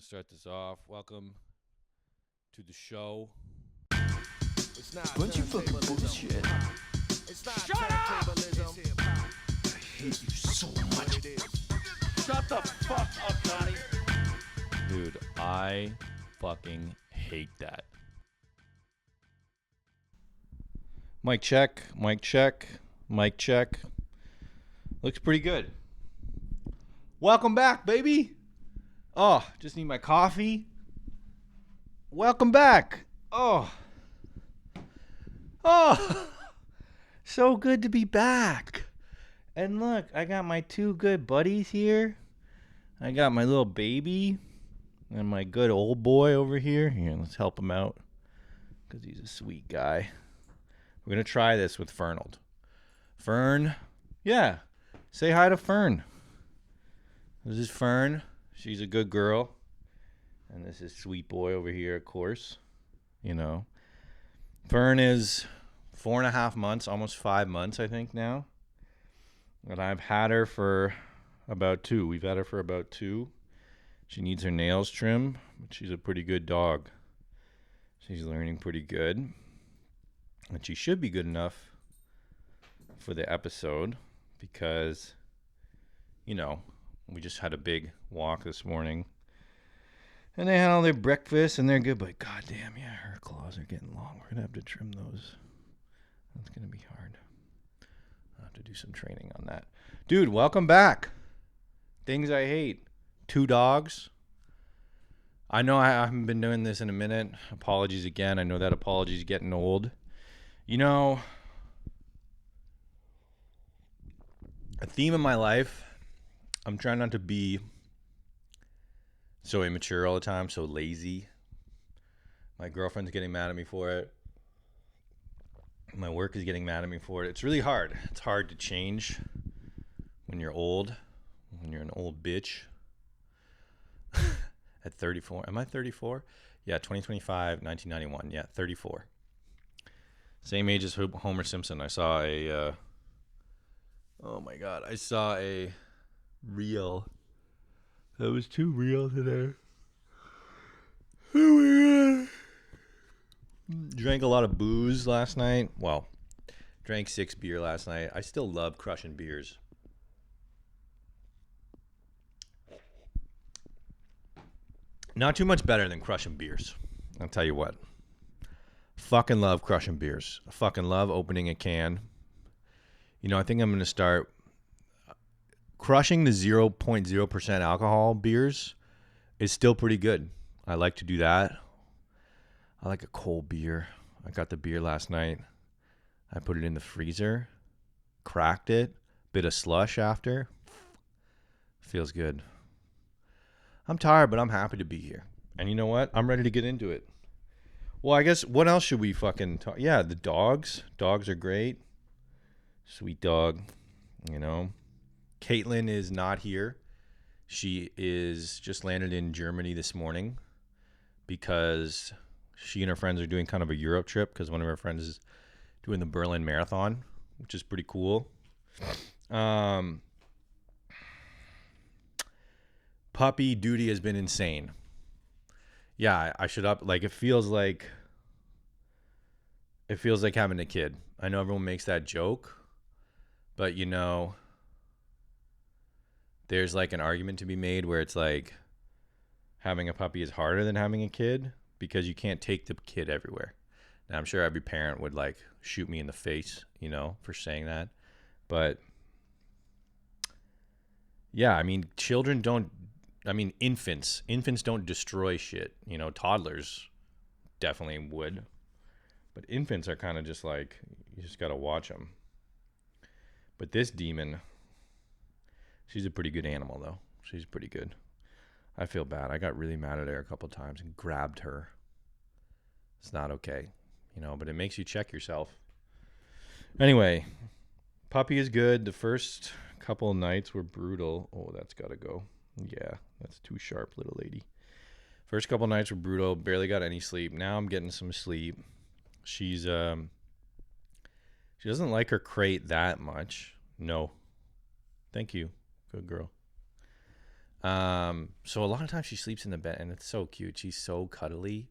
to start this off. Welcome to the show. It's not Bunch of fucking turntablism. bullshit. It's not Shut up! turntablism. I hate you so much. It is. Shut the fuck up, Johnny. Dude, I fucking hate that. Mic check, mic check, mic check. Looks pretty good. Welcome back, baby. Oh, just need my coffee. Welcome back. Oh, so good to be back. And look, I got my two good buddies here. I got my little baby and my good old boy over here. Here, let's help him out because he's a sweet guy. We're going to try this with Fernold. Fern, yeah, say hi to Fern. This is Fern. She's a good girl. And this is sweet boy over here, of course. You know. Fern is 4.5 months, almost 5 months, I think, now. And I've had her for about 2. We've had her for about 2. She needs her nails trimmed, but she's a pretty good dog. She's learning pretty good. And she should be good enough for the episode because, you know, we just had a big walk this morning. And they had all their breakfast and they're good, but goddamn, yeah, her claws are getting long. We're going to have to trim those. That's going to be hard. I'll have to do some training on that. Dude, welcome back. Things I hate. 2 dogs. I know I haven't been doing this in a minute. Apologies again. I know that apology is getting old. You know, a theme of my life, I'm trying not to be so immature all the time, so lazy. My girlfriend's getting mad at me for it. My work is getting mad at me for it. It's really hard. It's hard to change when you're old, when you're an old bitch. At 34. Am I 34? Yeah, 2025, 1991. Yeah, 34. Same age as Homer Simpson. I saw a, oh my God, I saw a reel. That was too real today. Oh my God. Drank a lot of booze last night. Well, drank 6 beer last night. I still love crushing beers. Not too much better than crushing beers. I'll tell you what. Fucking love crushing beers. I fucking love opening a can. You know, I think I'm going to start crushing the 0.0% alcohol beers is still pretty good. I like to do that. I like a cold beer. I got the beer last night. I put it in the freezer, cracked it, bit of slush after. Feels good. I'm tired, but I'm happy to be here. And you know what? I'm ready to get into it. Well, I guess what else should we fucking talk? Yeah, the dogs. Dogs are great. Sweet dog, you know. Caitlin is not here. She is just landed in Germany this morning because she and her friends are doing kind of a Europe trip because one of her friends is doing the Berlin Marathon, which is pretty cool. Puppy duty has been insane. Yeah, I should up. Like, it feels like having a kid. I know everyone makes that joke, but you know, there's like an argument to be made where it's like having a puppy is harder than having a kid because you can't take the kid everywhere. Now, I'm sure every parent would like shoot me in the face, you know, for saying that. But yeah, I mean, infants don't destroy shit. You know, toddlers definitely would. But infants are kind of just like, you just got to watch them. But this demon, she's a pretty good animal, though. She's pretty good. I feel bad. I got really mad at her a couple times and grabbed her. It's not okay, you know, but it makes you check yourself. Anyway, puppy is good. The first couple of nights were brutal. Oh, that's got to go. Yeah, that's too sharp, little lady. First couple of nights were brutal. Barely got any sleep. Now I'm getting some sleep. She's she doesn't like her crate that much. No. Thank you. Good girl. So a lot of times she sleeps in the bed, and it's so cute. She's so cuddly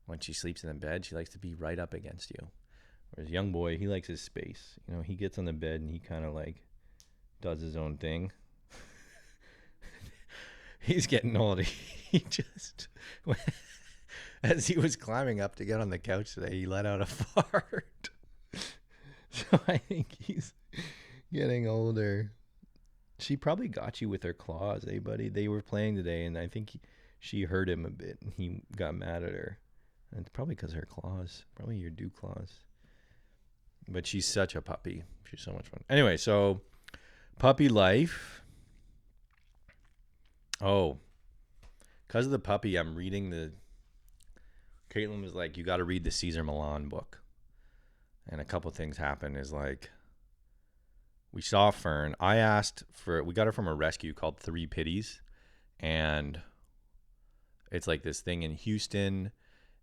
when she sleeps in the bed. She likes to be right up against you. Whereas young boy, he likes his space. You know, he gets on the bed and he kind of like does his own thing. He's getting old. He just, as he was climbing up to get on the couch today, he let out a fart. So I think he's getting older. She probably got you with her claws, eh, buddy? They were playing today, and I think she hurt him a bit, and he got mad at her. And it's probably because of her claws. Probably your dew claws. But she's such a puppy. She's so much fun. Anyway, so puppy life. Oh, because of the puppy, I'm reading the... Caitlin was like, you got to read the Cesar Millan book. And a couple things happened is like, we saw Fern. I asked for, we got her from a rescue called Three Pities. And it's like this thing in Houston.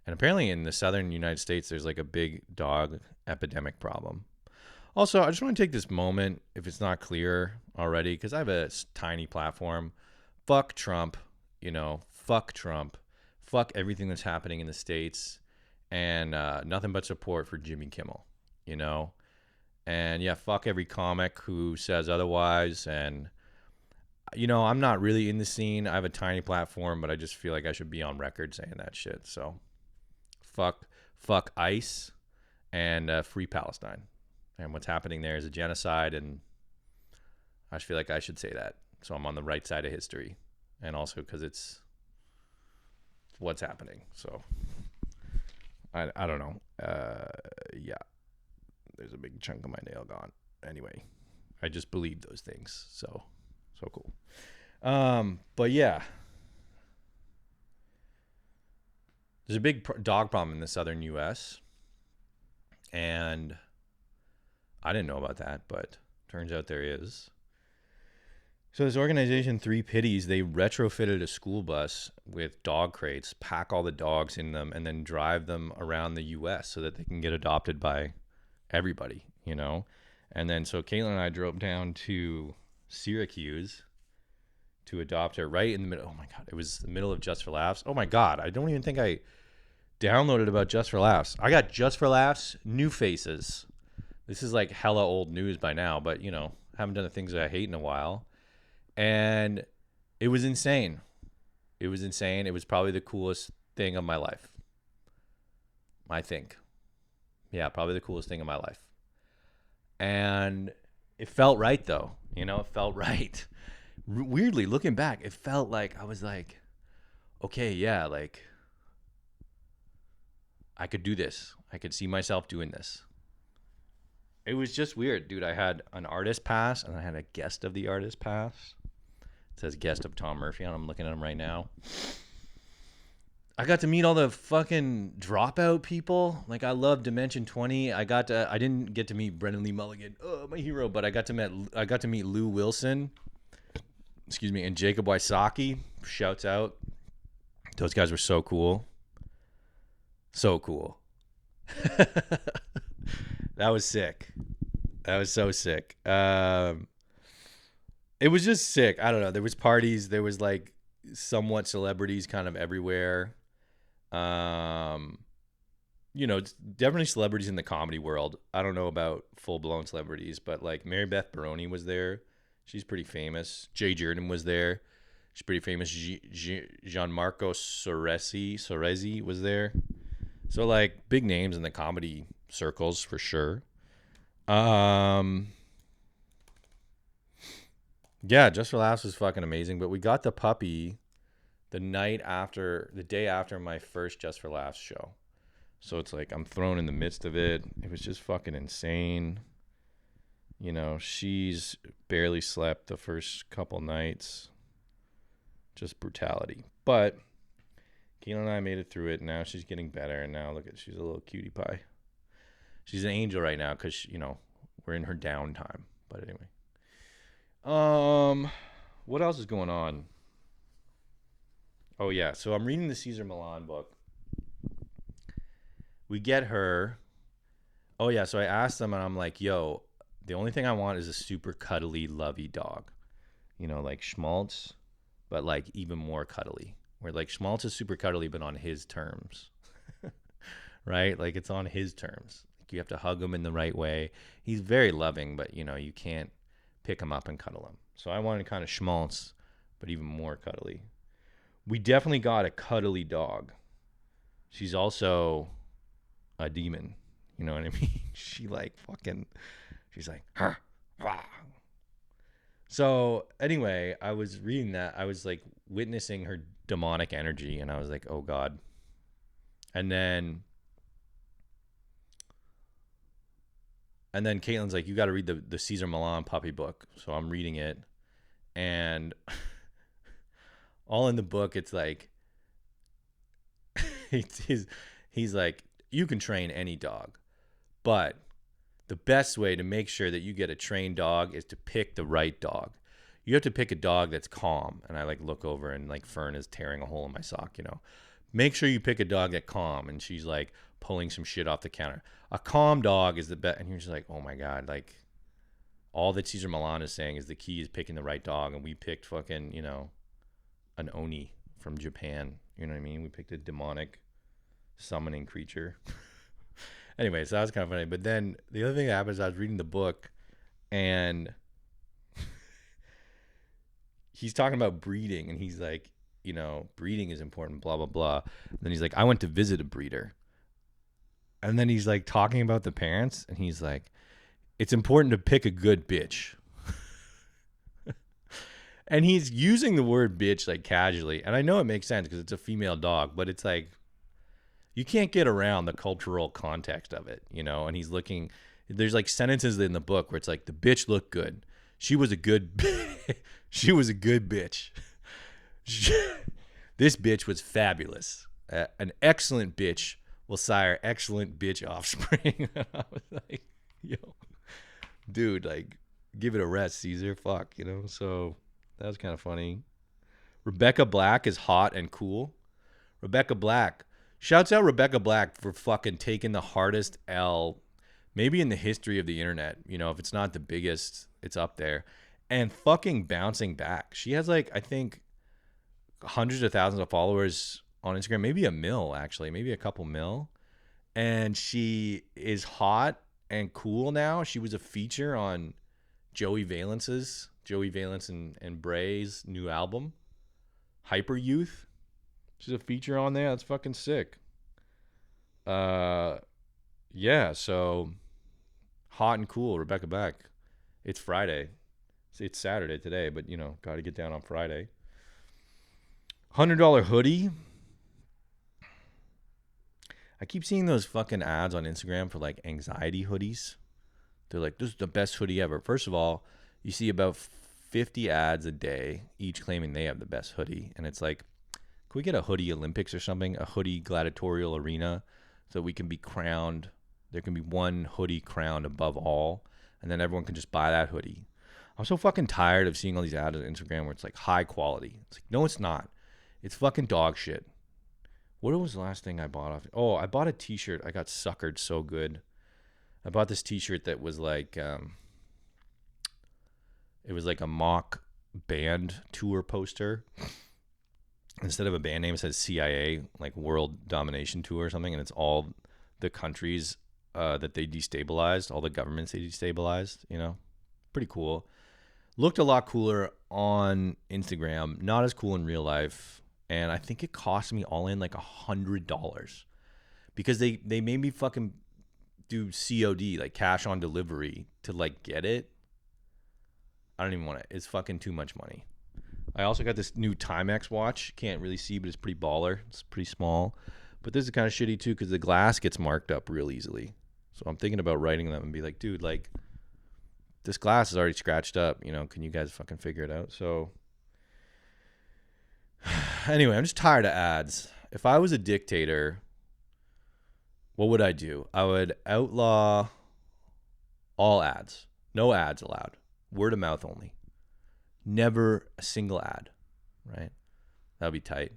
And apparently in the southern United States, there's like a big dog epidemic problem. Also, I just want to take this moment, if it's not clear already, because I have a tiny platform. Fuck Trump, fuck Trump. Fuck everything that's happening in the States. And nothing but support for Jimmy Kimmel, And yeah, fuck every comic who says otherwise. And, I'm not really in the scene. I have a tiny platform, but I just feel like I should be on record saying that shit. So fuck ICE and free Palestine. And what's happening there is a genocide. And I just feel like I should say that. So I'm on the right side of history. And also because it's what's happening. So I don't know. Yeah. There's a big chunk of my nail gone. Anyway, I just believe those things. So cool. But yeah. There's a big dog problem in the southern U.S. And I didn't know about that, but turns out there is. So this organization, Three Pities, they retrofitted a school bus with dog crates, pack all the dogs in them, and then drive them around the U.S. so that they can get adopted by everybody, And then so Caitlin and I drove down to Syracuse to adopt her right in the middle. Oh, my God. It was the middle of Just for Laughs. Oh, my God. I don't even think I downloaded about Just for Laughs. I got Just for Laughs, New Faces. This is like hella old news by now, but, haven't done the things that I hate in a while. And it was insane. It was insane. It was probably the coolest thing of my life. I think. Yeah, probably the coolest thing of my life. And it felt right, though. It felt right. Weirdly, looking back, it felt like I was like, okay, yeah, like I could do this. I could see myself doing this. It was just weird, dude. I had an artist pass and I had a guest of the artist pass. It says guest of Tom Murphy, and I'm looking at him right now. I got to meet all the fucking Dropout people. Like, I love Dimension 20. I didn't get to meet Brendan Lee Mulligan, my hero, but I got to meet Lou Wilson, and Jacob Wysocki. Shouts out. Those guys were so cool. So cool. That was sick. That was so sick. It was just sick. I don't know. There was parties. There was like somewhat celebrities kind of everywhere. It's definitely celebrities in the comedy world. I don't know about full-blown celebrities, but like Mary Beth Baroni was there. She's pretty famous. Jay Jordan was there. She's pretty famous. Gianmarco Soresi was there. So like big names in the comedy circles for sure. Yeah, Just for Laughs was fucking amazing. But we got the puppy the day after my first Just for Laughs show. So it's like I'm thrown in the midst of it. It was just fucking insane. She's barely slept the first couple nights. Just brutality. But Keelan and I made it through it. And now she's getting better. And now she's a little cutie pie. She's an angel right now because, we're in her downtime. But anyway. What else is going on? Oh, yeah. So I'm reading the Cesar Millan book. We get her. Oh, yeah. So I asked them and I'm like, yo, the only thing I want is a super cuddly, lovey dog. Like Schmaltz but like even more cuddly. Where like Schmaltz is super cuddly, but on his terms, right? Like it's on his terms. Like you have to hug him in the right way. He's very loving, but you know, you can't pick him up and cuddle him. So I wanted kind of Schmaltz, but even more cuddly. We definitely got a cuddly dog. She's also a demon. You know what I mean? She's like, huh, rah. So anyway, I was reading that. I was like witnessing her demonic energy, and I was like, oh God. And then Caitlin's like, you got to read the Cesar Millan puppy book. So I'm reading it, and all in the book, it's like, he's like, you can train any dog, but the best way to make sure that you get a trained dog is to pick the right dog. You have to pick a dog that's calm. And I like look over and like Fern is tearing a hole in my sock, you know. Make sure you pick a dog that's calm. And she's like pulling some shit off the counter. A calm dog is the best. And you're just like, oh my God, like all that Cesar Millan is saying is the key is picking the right dog. And we picked fucking, you know, an Oni from Japan. You know what I mean? We picked a demonic summoning creature. Anyway, so that was kind of funny. But then the other thing that happened is I was reading the book, and he's talking about breeding, and he's like, you know, breeding is important, blah, blah, blah. And then he's like, I went to visit a breeder. And then he's like talking about the parents, and he's like, it's important to pick a good bitch. And he's using the word bitch like casually. And I know it makes sense because it's a female dog, but it's like, you can't get around the cultural context of it, you know? And he's looking, there's like sentences in the book where it's like, the bitch looked good. She was a good bitch. This bitch was fabulous. An excellent bitch will sire excellent bitch offspring. And I was like, yo, dude, like, give it a rest, Caesar. Fuck, you know? So that was kind of funny. Rebecca Black is hot and cool. Rebecca Black. Shouts out Rebecca Black for fucking taking the hardest L maybe in the history of the internet. You know, if it's not the biggest, it's up there. And fucking bouncing back. She has like, I think, hundreds of thousands of followers on Instagram. Maybe a mil, actually. Maybe a couple mil. And she is hot and cool now. She was a feature on Joey Valence and Bray's new album, Hyper Youth. She's a feature on there. That's fucking sick. Yeah, so hot and cool, Rebecca Black. It's Friday. It's Saturday today, but you know, got to get down on Friday. $100 hoodie. I keep seeing those fucking ads on Instagram for like anxiety hoodies. They're like, this is the best hoodie ever. First of all, you see about 50 ads a day, each claiming they have the best hoodie. And it's like, can we get a hoodie Olympics or something? A hoodie gladiatorial arena so we can be crowned. There can be one hoodie crowned above all, and then everyone can just buy that hoodie. I'm so fucking tired of seeing all these ads on Instagram where it's like high quality. It's like, no, it's not. It's fucking dog shit. What was the last thing I bought off? Oh, I bought a t-shirt. I got suckered so good. I bought this t-shirt that was like, it was like a mock band tour poster. Instead of a band name, it says CIA, like World Domination Tour or something, and it's all the countries that they destabilized, all the governments they destabilized, you know? Pretty cool. Looked a lot cooler on Instagram, not as cool in real life, and I think it cost me all in like $100 because they made me fucking do COD, like cash on delivery, to like get it. I don't even want it. It's fucking too much money. I also got this new Timex watch. Can't really see, but it's pretty baller. It's pretty small. But this is kind of shitty too because the glass gets marked up real easily. So I'm thinking about writing them and be like, dude, like, this glass is already scratched up. You know, can you guys fucking figure it out? So anyway, I'm just tired of ads. If I was a dictator, what would I do? I would outlaw all ads. No ads allowed. Word of mouth only. Never a single ad, right? That would be tight.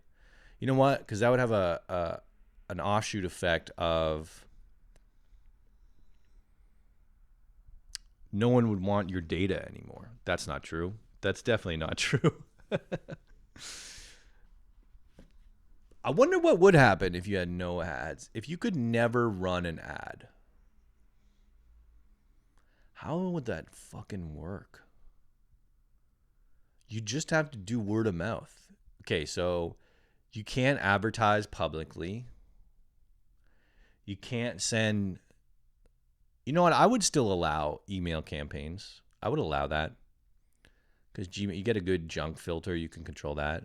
You know what? Because that would have an offshoot effect of no one would want your data anymore. That's not true. That's definitely not true. I wonder what would happen if you had no ads. If you could never run an ad. How would that fucking work? You just have to do word of mouth. Okay, so you can't advertise publicly. You can't send... You know what? I would still allow email campaigns. I would allow that. Because Gmail, you get a good junk filter. You can control that.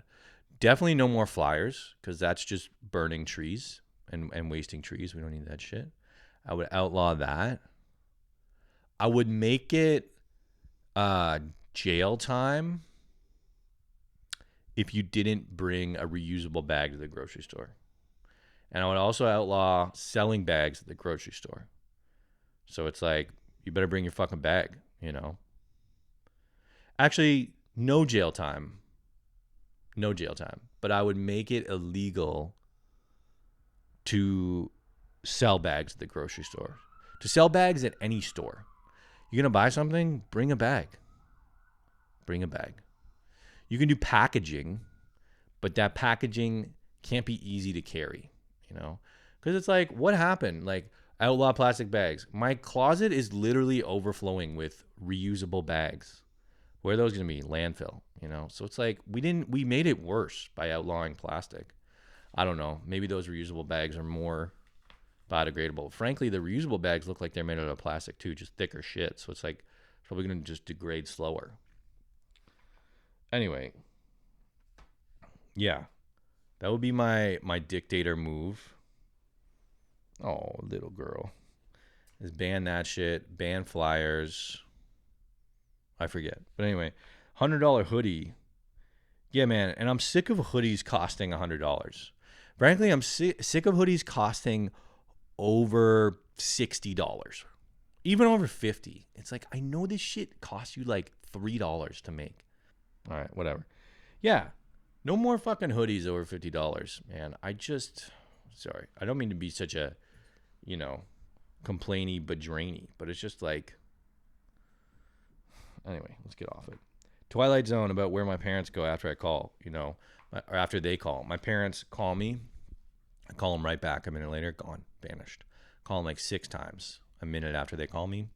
Definitely no more flyers, because that's just burning trees and wasting trees. We don't need that shit. I would outlaw that. I would make it jail time if you didn't bring a reusable bag to the grocery store. And I would also outlaw selling bags at the grocery store. So it's like, you better bring your fucking bag, you know. Actually, no jail time. No jail time. But I would make it illegal to sell bags at the grocery store. To sell bags at any store. You're going to buy something? Bring a bag. Bring a bag. You can do packaging, but that packaging can't be easy to carry, you know? Because it's like, what happened? Like, outlaw plastic bags. My closet is literally overflowing with reusable bags. Where are those going to be? Landfill, you know? So it's like, we made it worse by outlawing plastic. I don't know. Maybe those reusable bags are more biodegradable. Frankly, the reusable bags look like they're made out of plastic too, just thicker shit. So it's like, probably going to just degrade slower. Anyway. Yeah. That would be my dictator move. Oh, little girl. Is ban that shit. Ban flyers. I forget. But anyway, $100 hoodie. Yeah, man. And I'm sick of hoodies costing $100. Frankly, I'm sick of hoodies costing over $60. Even over $50. It's like, I know this shit costs you like $3 to make. All right, whatever. Yeah. No more fucking hoodies over $50, man. Sorry. I don't mean to be such a, you know, complainy but drainy, but it's just like, anyway, let's get off it. Twilight Zone about where my parents go after I call, you know, or after they call. My parents call me. I call them right back a minute later. Gone. Vanished. Call them like 6 times a minute after they call me.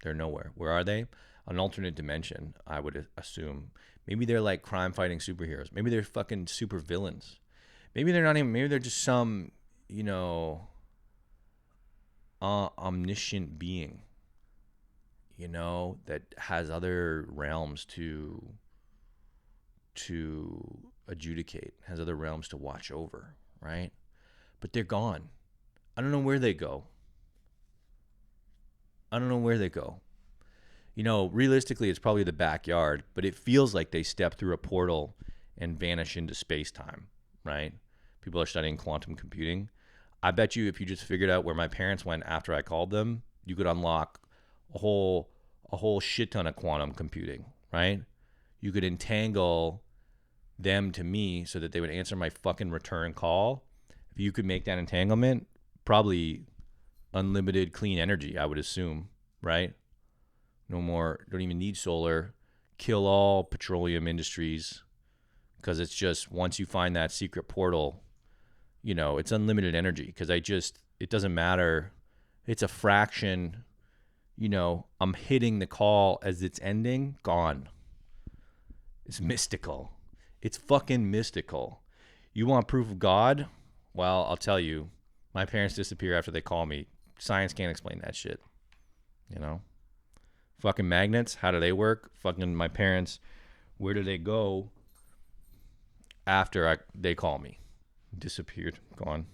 They're nowhere. Where are they? An alternate dimension, I would assume. Maybe they're like crime-fighting superheroes. Maybe they're fucking super villains. Maybe they're not even, maybe they're just some, you know, omniscient being, you know, that has other realms to adjudicate, has other realms to watch over, right? But they're gone. I don't know where they go. You know, realistically, it's probably the backyard, but it feels like they step through a portal and vanish into space-time, right? People are studying quantum computing. I bet you if you just figured out where my parents went after I called them, you could unlock a whole shit ton of quantum computing, right? You could entangle them to me so that they would answer my fucking return call. If you could make that entanglement, probably unlimited clean energy, I would assume, right? No more, don't even need solar. Kill all petroleum industries, because it's just, once you find that secret portal, you know, it's unlimited energy. Because it doesn't matter. It's a fraction, you know, I'm hitting the call as it's ending, gone. It's mystical. It's fucking mystical. You want proof of God? Well, I'll tell you, my parents disappear after they call me. Science can't explain that shit, you know? Fucking magnets, how do they work? Fucking my parents, where do they go after they call me? Disappeared, gone.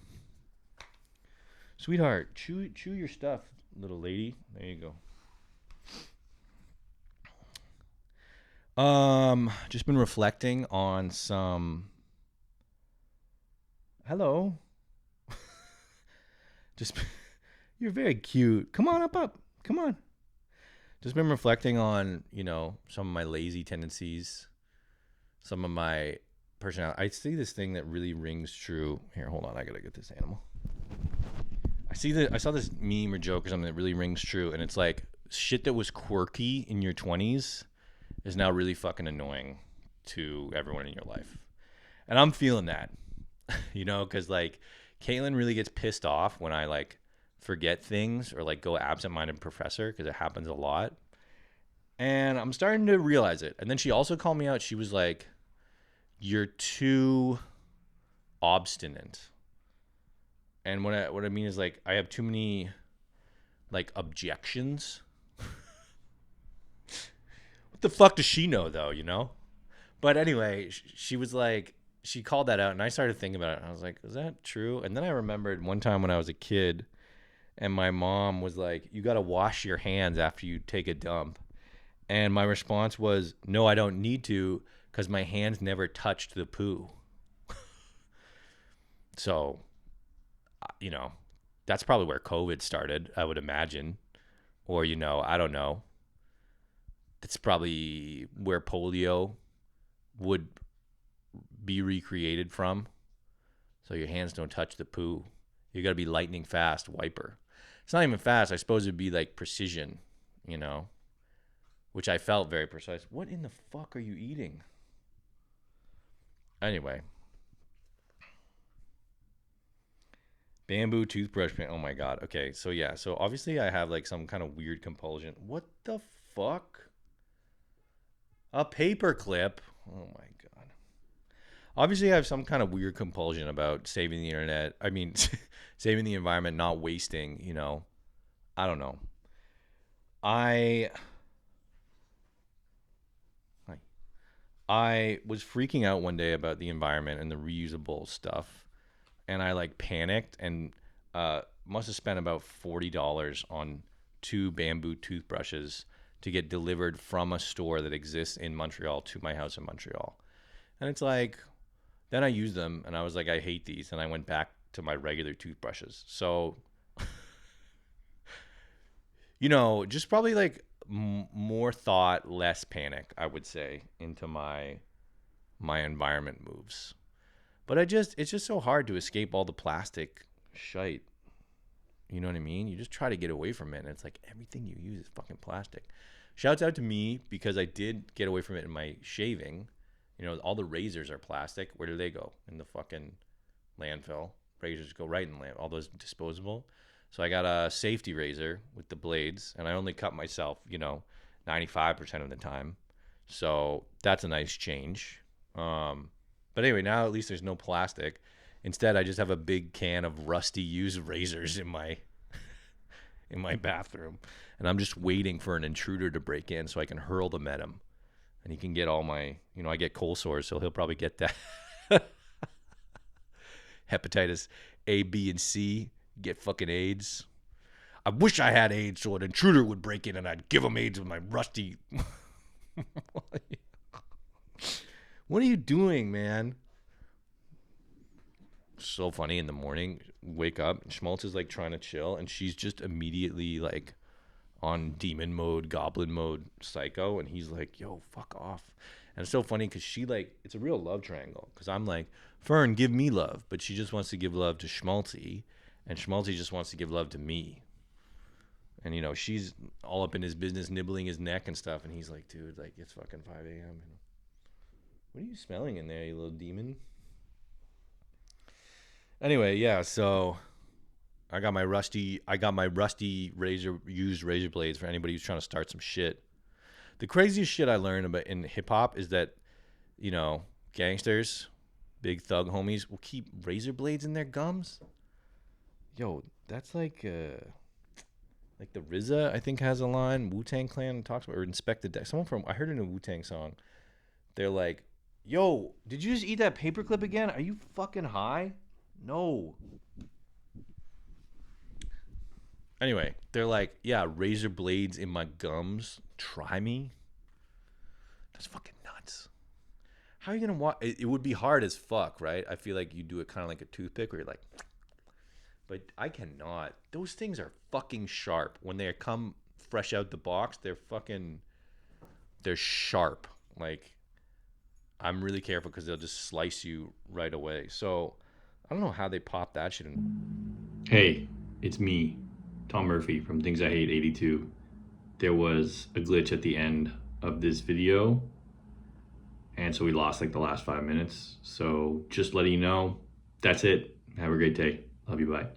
Sweetheart, chew your stuff, little lady. There you go. Just been reflecting on some. Hello. You're very cute. Come on up. Come on. Just been reflecting on, you know, some of my lazy tendencies, some of my personality. I see this thing that really rings true. Here, hold on. I gotta get this animal. I saw this meme or joke or something that really rings true, and it's like, shit that was quirky in your 20s is now really fucking annoying. to everyone in your life. And I'm feeling that, because like Caitlin really gets pissed off when I like forget things or like go absent-minded professor, because it happens a lot. And I'm starting to realize it. And then she also called me out. She was like, "You're too obstinate." And what I mean is like I have too many like objections. What the fuck does she know though, But anyway, she was like, she called that out, and I started thinking about it. And I was like, is that true? And then I remembered one time when I was a kid, and my mom was like, "You got to wash your hands after you take a dump." And my response was, "No, I don't need to, because my hands never touched the poo." So, that's probably where COVID started, I would imagine. Or, I don't know. That's probably where polio would be recreated from. So your hands don't touch the poo. You got to be lightning fast wiper. It's not even fast. I suppose it'd be like precision, which I felt very precise. What in the fuck are you eating? Anyway. Bamboo toothbrush paint. Oh my God. Okay. So yeah. So obviously I have like some kind of weird compulsion. What the fuck? A paper clip. Oh my God. Obviously I have some kind of weird compulsion about saving the internet. I mean, saving the environment, not wasting, I don't know. I was freaking out one day about the environment and the reusable stuff. And I like panicked and must have spent about $40 on 2 bamboo toothbrushes to get delivered from a store that exists in Montreal to my house in Montreal. And it's like, then I used them and I was like, I hate these. And I went back to my regular toothbrushes. So, just probably like more thought, less panic, I would say, into my environment moves. But it's just so hard to escape all the plastic shite. You know what I mean? You just try to get away from it, and it's like everything you use is fucking plastic. Shouts out to me, because I did get away from it in my shaving. All the razors are plastic. Where do they go? In the fucking landfill. Razors go right in the landfill. All those disposable. So I got a safety razor with the blades, and I only cut myself, 95% of the time. So that's a nice change. But anyway, now at least there's no plastic. Instead, I just have a big can of rusty used razors in my bathroom. And I'm just waiting for an intruder to break in so I can hurl them at him. And he can get all my, I get cold sores, so he'll probably get that. Hepatitis A, B, and C, get fucking AIDS. I wish I had AIDS so an intruder would break in and I'd give him AIDS with my rusty... What are you doing, man? So funny. In the morning, wake up, and Schmaltz is like trying to chill, and she's just immediately like on demon mode, goblin mode, psycho, and he's like, "Yo, fuck off." And it's so funny because she like, it's a real love triangle, because I'm like, "Fern, give me love," but she just wants to give love to Schmaltzy, and Schmaltzy just wants to give love to me. And she's all up in his business, nibbling his neck and stuff, and he's like, "Dude, like it's fucking 5 a.m. What are you smelling in there, you little demon?" Anyway, yeah, so I got my rusty used razor blades for anybody who's trying to start some shit. The craziest shit I learned about in hip hop is that, gangsters, big thug homies will keep razor blades in their gums. Yo, that's like the RZA, I think, has a line. Wu-Tang Clan talks about, or Inspect the Deck. I heard it in a Wu-Tang song. They're like, "Yo, did you just eat that paperclip again? Are you fucking high?" No. Anyway, they're like, "Yeah, razor blades in my gums. Try me." That's fucking nuts. How are you going to it would be hard as fuck, right? I feel like you do it kind of like a toothpick where you're like, but I cannot. Those things are fucking sharp. When they come fresh out the box, they're sharp. Like, I'm really careful because they'll just slice you right away. So I don't know how they pop that shit in. Hey, it's me, Tom Murphy from Things I Hate 82. There was a glitch at the end of this video, And so we lost like the last 5 minutes. So just letting you know, that's it. Have a great day. Love you. Bye.